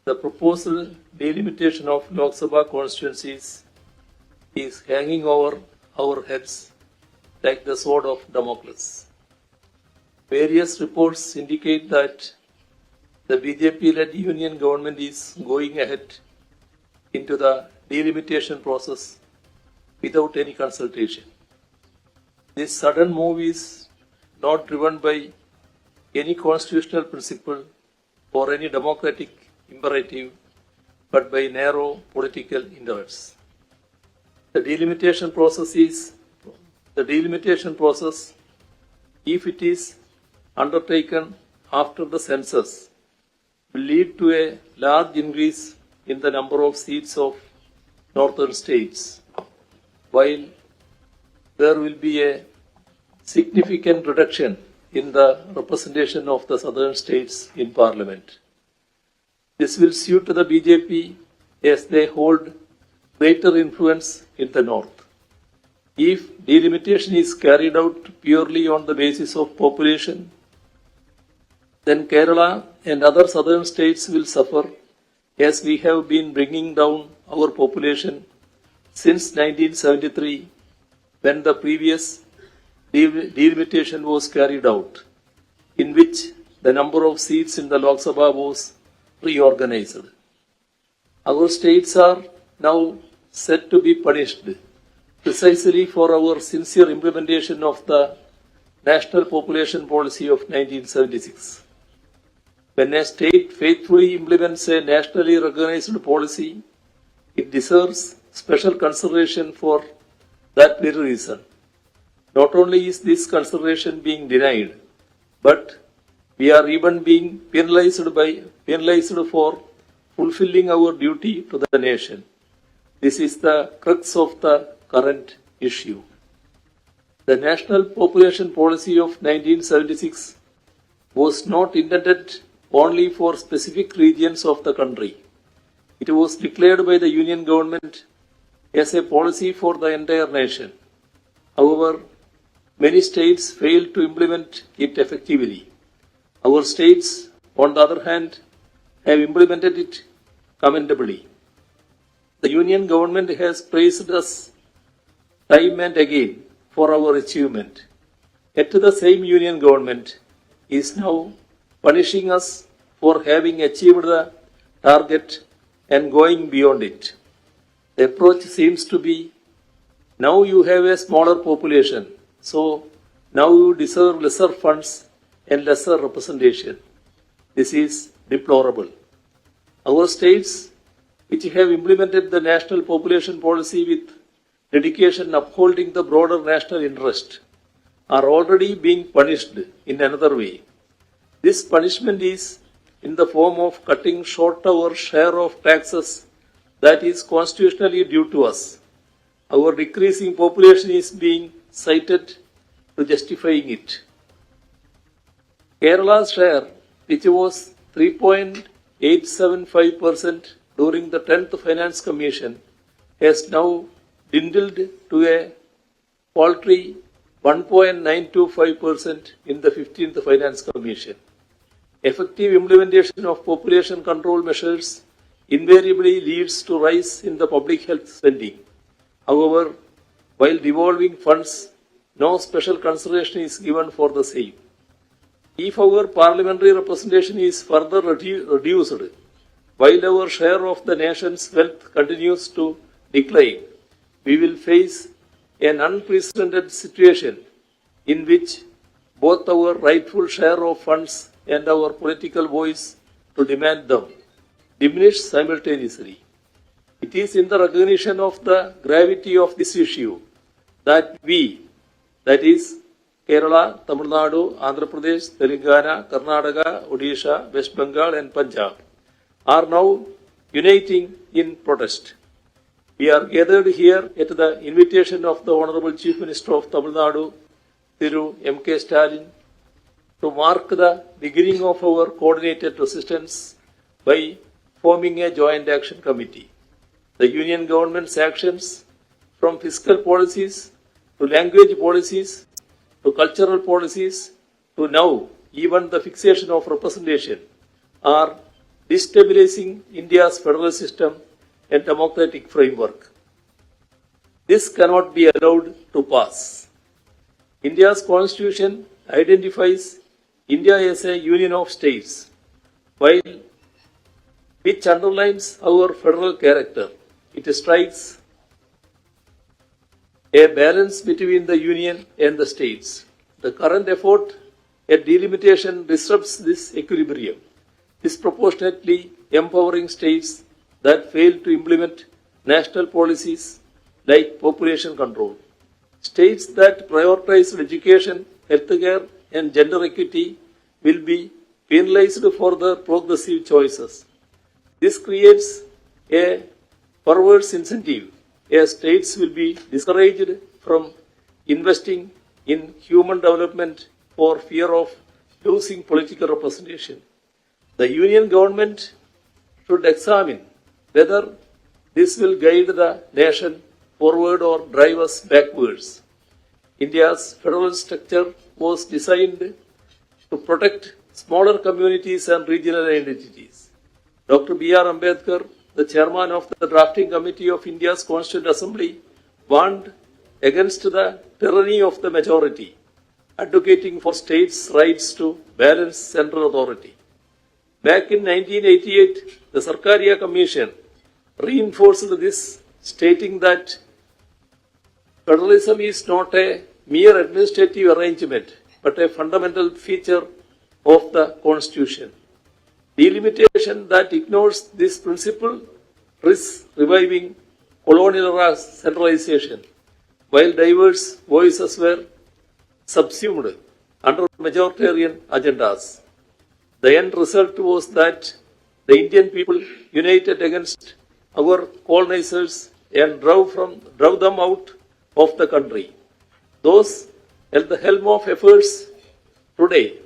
The proposed delimitation of Lok Sabha constituencies is hanging over our heads like the sword of Damocles. Various reports indicate that the BJP-led union government is going ahead into the delimitation process without any consultation. This sudden move is not driven by any constitutional principle or any democratic imperative, but by narrow political interests. The delimitation process, if it is undertaken after the census, will lead to a large increase in the number of seats of northern states, while there will be a significant reduction in the representation of the southern states in parliament. This will suit the BJP as they hold greater influence in the north. If delimitation is carried out purely on the basis of population, then Kerala and other southern states will suffer, as we have been bringing down our population since 1973, when the previous delimitation was carried out, in which the number of seats in the Lok Sabha was reorganized. Our states are now said to be punished precisely for our sincere implementation of the National Population Policy of 1976. When a state faithfully implements a nationally recognized policy, it deserves special consideration for that very reason. Not only is this consideration being denied, but we are even being penalized for fulfilling our duty to the nation. This is the crux of the current issue. The National Population Policy of 1976 was not intended only for specific regions of the country. It was declared by the Union government as a policy for the entire nation. However, many states failed to implement it effectively. Our states, on the other hand, have implemented it commendably. The Union government has praised us time and again for our achievement. Yet the same Union government is now punishing us for having achieved the target and going beyond it. The approach seems to be, now you have a smaller population, so now you deserve lesser funds and lesser representation. This is deplorable. Our states, which have implemented the national population policy with dedication upholding the broader national interest, are already being punished in another way. This punishment is in the form of cutting short our share of taxes that is constitutionally due to us. Our decreasing population is being cited to justifying it. Kerala's share, which was 3.875% during the 10th Finance Commission, has now dwindled to a paltry 1.925% in the 15th Finance Commission. Effective implementation of population control measures invariably leads to rise in the public health spending. However, while devolving funds, no special consideration is given for the same. If our parliamentary representation is further reduced, while our share of the nation's wealth continues to decline, we will face an unprecedented situation in which both our rightful share of funds and our political voice to demand them diminish simultaneously. It is in the recognition of the gravity of this issue that we, that is Kerala, Tamil Nadu, Andhra Pradesh, Telangana, Karnataka, Odisha, West Bengal and Punjab, are now uniting in protest. We are gathered here at the invitation of the Honorable Chief Minister of Tamil Nadu, Thiru M.K. Stalin, to mark the beginning of our coordinated resistance by forming a joint action committee. The Union government's actions, from fiscal policies to language policies to cultural policies to now even the fixation of representation, are destabilizing India's federal system and democratic framework. This cannot be allowed to pass. India's constitution identifies India as a union of states, which underlines our federal character. It strikes a balance between the union and the states. The current effort at delimitation disrupts this equilibrium, disproportionately empowering states that fail to implement national policies like population control. States that prioritize education, healthcare, and gender equity will be penalized for their progressive choices. This creates a perverse incentive, as states will be discouraged from investing in human development for fear of losing political representation. The union government should examine whether this will guide the nation forward or drive us backwards. India's federal structure was designed to protect smaller communities and regional identities. Dr. B.R. Ambedkar, the chairman of the drafting committee of India's Constituent Assembly, warned against the tyranny of the majority, advocating for states' rights to balance central authority. Back in 1988, the Sarkaria Commission reinforced this, stating that federalism is not a mere administrative arrangement, but a fundamental feature of the Constitution. Delimitation that ignores this principle risks reviving colonial-era centralization, while diverse voices were subsumed under majoritarian agendas. The end result was that the Indian people united against our colonizers and drove them out of the country. Those at the helm of affairs today